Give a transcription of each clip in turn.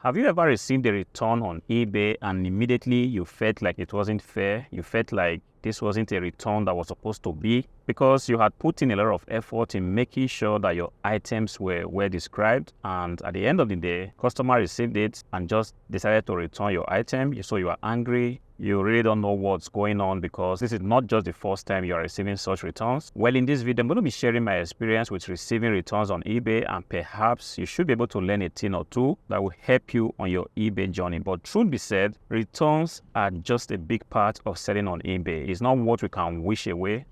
Have you ever received a return on eBay and immediately you felt like it wasn't fair? You felt like this wasn't a return that was supposed to be because you had put in a lot of effort in making sure that your items were well described, and at the end of the day, customer received it and just decided to return your item. So you are angry. You really don't know what's going on because this is not just the first time you are receiving such returns. Well, in this video, I'm going to be sharing my experience with receiving returns on eBay, and perhaps you should be able to learn a thing or two that will help you on your eBay journey. But truth be said, returns are just a big part of selling on eBay. It's not what we can wish away.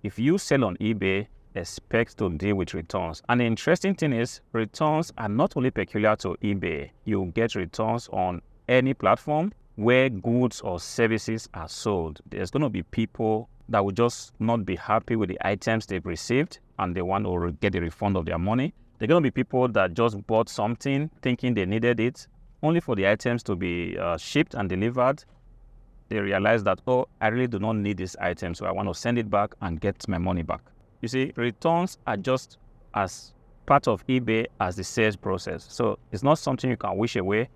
If you sell on eBay, expect to deal with returns. And the interesting thing is, returns are not only peculiar to eBay. You get returns on any platform where goods or services are sold. There's going to be people that will just not be happy with the items they've received and they want to get a refund of their money. There are going to be people that just bought something thinking they needed it, only for the items to be shipped and delivered. They realize that, oh, I really do not need this item, so I want to send it back and get my money back. You see, returns are just as part of eBay as the sales process. So it's not something you can wish away.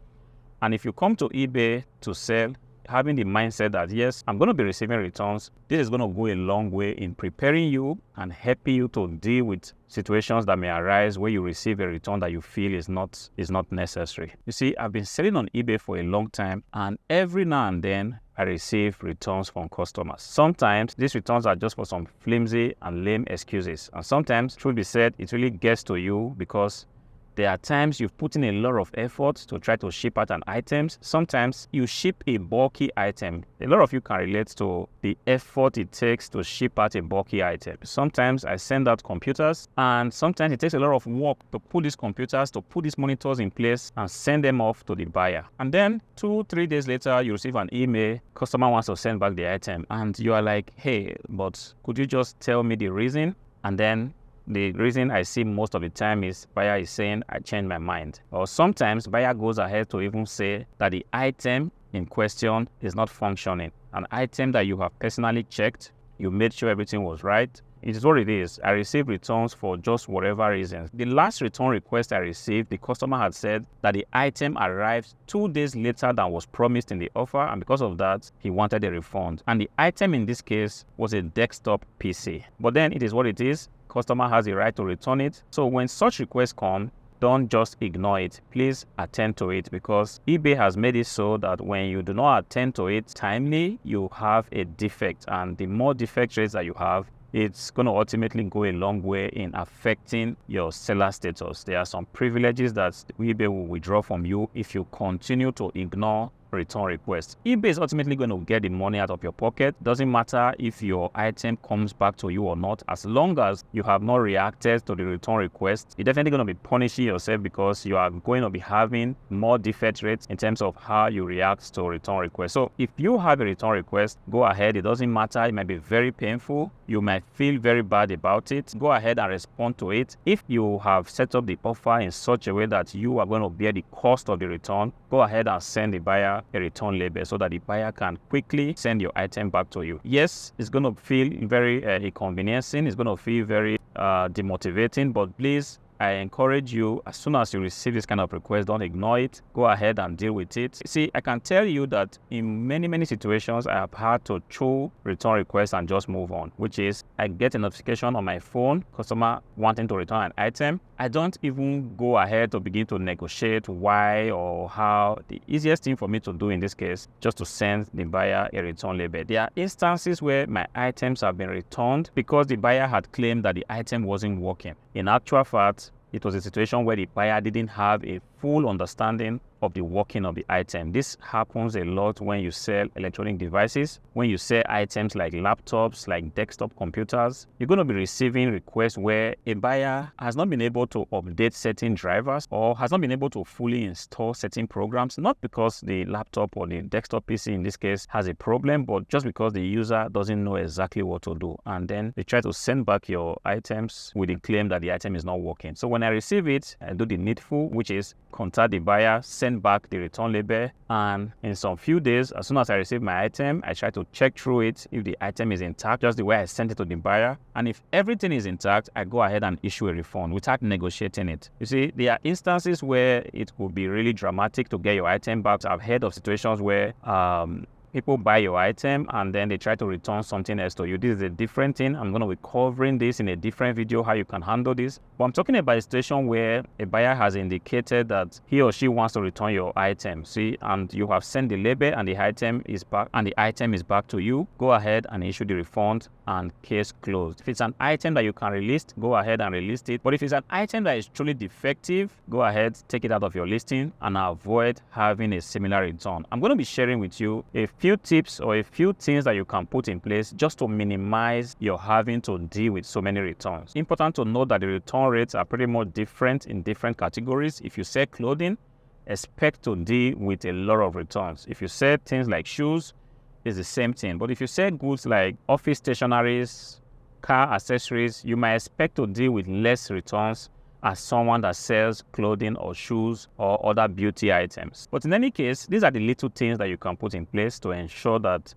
And if you come to eBay to sell, having the mindset that, yes, I'm going to be receiving returns, this is going to go a long way in preparing you and helping you to deal with situations that may arise where you receive a return that you feel is not necessary. You see, I've been selling on eBay for a long time, and every now and then I receive returns from customers. Sometimes these returns are just for some flimsy and lame excuses. And sometimes, truth be said, it really gets to you because there are times you've put in a lot of effort to try to ship out an item. Sometimes you ship a bulky item. A lot of you can relate to the effort it takes to ship out a bulky item. Sometimes I send out computers, and sometimes it takes a lot of work to put these computers, to put these monitors in place and send them off to the buyer. And then 2-3 days later, you receive an email, customer wants to send back the item, and you are like, hey, but could you just tell me the reason? And then the reason I see most of the time is buyer is saying, I changed my mind. Or sometimes buyer goes ahead to even say that the item in question is not functioning. An item that you have personally checked, you made sure everything was right. It is what it is. I received returns for just whatever reasons. The last return request I received, the customer had said that the item arrived 2 days later than was promised in the offer, and because of that, he wanted a refund. And the item in this case was a desktop PC. But then it is what it is. Customer has the right to return it. So when such requests come, don't just ignore it. Please attend to it, because eBay has made it so that when you do not attend to it timely, you have a defect. And the more defect rates that you have, it's going to ultimately go a long way in affecting your seller status. There are some privileges that eBay will withdraw from you if you continue to ignore return request. eBay is ultimately going to get the money out of your pocket. Doesn't matter if your item comes back to you or not. As long as you have not reacted to the return request, you're definitely going to be punishing yourself because you are going to be having more defect rates in terms of how you react to return requests. So if you have a return request, go ahead. It doesn't matter. It might be very painful. You might feel very bad about it. Go ahead and respond to it. If you have set up the offer in such a way that you are going to bear the cost of the return, go ahead and send the buyer a return label so that the buyer can quickly send your item back to you. Yes, it's going to feel very inconveniencing. It's going to feel very demotivating, but please, I encourage you, as soon as you receive this kind of request, don't ignore it. Go ahead and deal with it. See, I can tell you that in many situations, I have had to throw return requests and just move on, which is I get a notification on my phone, customer wanting to return an item. I don't even go ahead to begin to negotiate why or how. The easiest thing for me to do in this case, just to send the buyer a return label. There are instances where my items have been returned because the buyer had claimed that the item wasn't working. In actual fact, it was a situation where the buyer didn't have a full understanding of the working of the item. This happens a lot when you sell electronic devices. When you sell items like laptops, like desktop computers, you're going to be receiving requests where a buyer has not been able to update certain drivers or has not been able to fully install certain programs, not because the laptop or the desktop PC in this case has a problem, but just because the user doesn't know exactly what to do. And then they try to send back your items with the claim that the item is not working. So when I receive it, I do the needful, which is contact the buyer, send back the return label, and in some few days, as soon as I receive my item, I try to check through it if the item is intact, just the way I sent it to the buyer. And if everything is intact, I go ahead and issue a refund without negotiating it. You see, there are instances where it could be really dramatic to get your item back. I've heard of situations where people buy your item and then they try to return something else to you. This is a different thing. I'm going to be covering this in a different video, how you can handle this. But I'm talking about a situation where a buyer has indicated that he or she wants to return your item. See, and you have sent the label and the item is back to you. Go ahead and issue the refund and case closed. If it's an item that you can release, go ahead and release it. But if it's an item that is truly defective, go ahead, take it out of your listing and avoid having a similar return. I'm going to be sharing with you a few tips or a few things that you can put in place just to minimize your having to deal with so many returns. Important to note that the return rates are pretty much different in different categories. If you sell clothing, expect to deal with a lot of returns. If you sell things like shoes, it's the same thing. But if you sell goods like office stationaries, car accessories, you might expect to deal with less returns as someone that sells clothing or shoes or other beauty items. But in any case, these are the little things that you can put in place to ensure that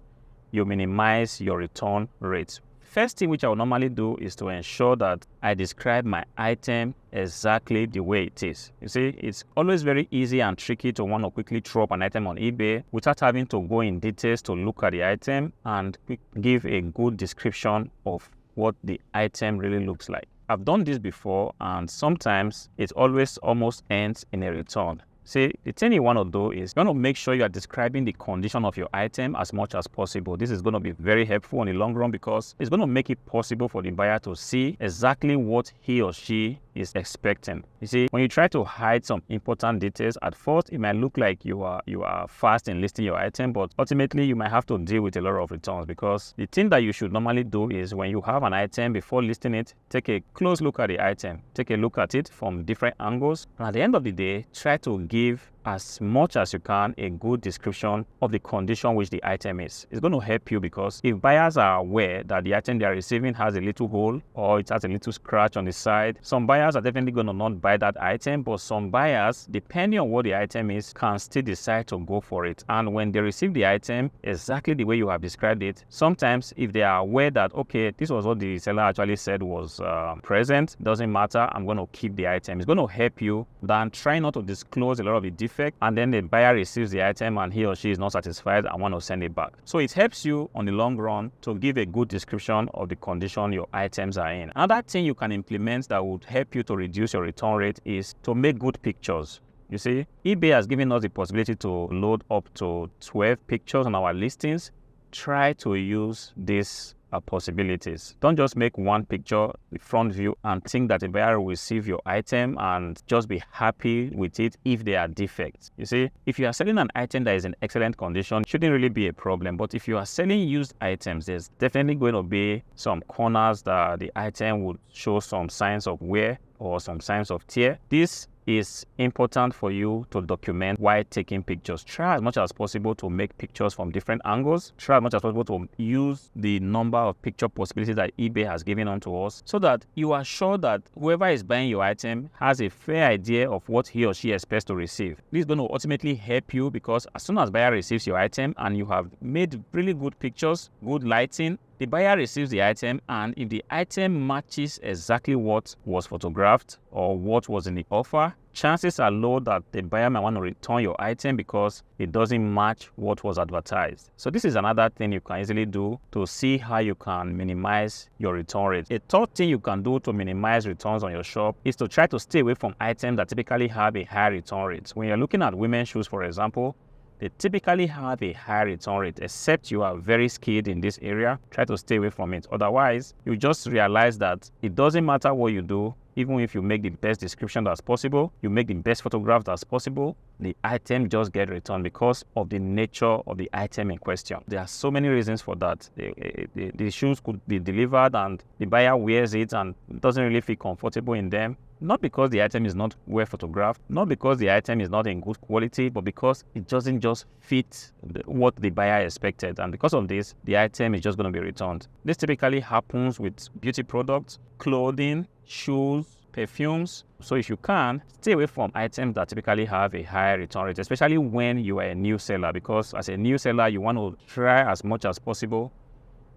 you minimize your return rates. First thing which I will normally do is to ensure that I describe my item exactly the way it is. You see, it's always very easy and tricky to want to quickly throw up an item on eBay without having to go in details to look at the item and give a good description of what the item really looks like. I've done this before and sometimes it always almost ends in a return. See, the thing you want to do is you want to make sure you are describing the condition of your item as much as possible. This is going to be very helpful in the long run because it's going to make it possible for the buyer to see exactly what he or she is expecting. You see, when you try to hide some important details, at first it might look like you are fast in listing your item, but ultimately you might have to deal with a lot of returns because the thing that you should normally do is when you have an item, before listing it, take a close look at the item, take a look at it from different angles, and at the end of the day, try to give as much as you can a good description of the condition which the item is. It's going to help you because if buyers are aware that the item they are receiving has a little hole or it has a little scratch on the side, some buyers are definitely going to not buy that item, but some buyers, depending on what the item is, can still decide to go for it. And when they receive the item exactly the way you have described it, sometimes if they are aware that, okay, this was what the seller actually said was present, doesn't matter, I'm going to keep the item. It's going to help you than trying not to disclose a lot of the defects and then the buyer receives the item and he or she is not satisfied and want to send it back. So it helps you on the long run to give a good description of the condition your items are in. Another thing you can implement that would help you to reduce your return rate is to make good pictures. You see, eBay has given us the possibility to load up to 12 pictures on our listings. Try to use these possibilities. Don't just make one picture, the front view, and think that the buyer will receive your item and just be happy with it if there are defects. You see, if you are selling an item that is in excellent condition, it shouldn't really be a problem. But if you are selling used items, there's definitely going to be some corners that the item would show some signs of wear or some signs of tear. This is important for you to document while taking pictures. Try as much as possible to make pictures from different angles. Try as much as possible to use the number of picture possibilities that eBay has given unto us so that you are sure that whoever is buying your item has a fair idea of what he or she expects to receive. This is going to ultimately help you because as soon as buyer receives your item and you have made really good pictures, good lighting, the buyer receives the item, and if the item matches exactly what was photographed or what was in the offer, chances are low that the buyer might want to return your item because it doesn't match what was advertised. So this is another thing you can easily do to see how you can minimize your return rate. A third thing you can do to minimize returns on your shop is to try to stay away from items that typically have a high return rate. When you're looking at women's shoes, for example, they typically have a high return rate. Except you are very skilled in this area, try to stay away from it. Otherwise, you just realize that it doesn't matter what you do, even if you make the best description that's possible, you make the best photograph that's possible, the item just get returned because of the nature of the item in question. There are so many reasons for that. The shoes could be delivered and the buyer wears it and doesn't really feel comfortable in them. Not because the item is not well photographed, not because the item is not in good quality, but because it doesn't just fit what the buyer expected. And because of this, the item is just going to be returned. This typically happens with beauty products, clothing, shoes, perfumes. So if you can, stay away from items that typically have a high return rate, especially when you are a new seller, because as a new seller, you want to try as much as possible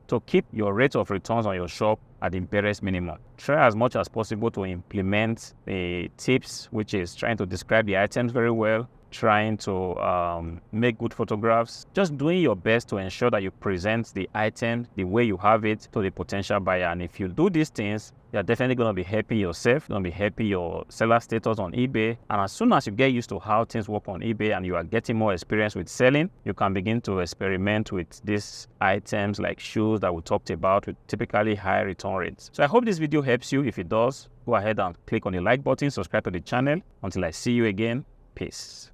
to keep your rate of returns on your shop at the barest minimum. Try as much as possible to implement the tips, which is trying to describe the items very well, trying to make good photographs, just doing your best to ensure that you present the item the way you have it to the potential buyer. And if you do these things, you're definitely going to be helping yourself, going to be helping your seller status on eBay. And as soon as you get used to how things work on eBay and you are getting more experience with selling, you can begin to experiment with these items like shoes that we talked about with typically high return rates. So I hope this video helps you. If it does, go ahead and click on the like button, subscribe to the channel. Until I see you again, peace.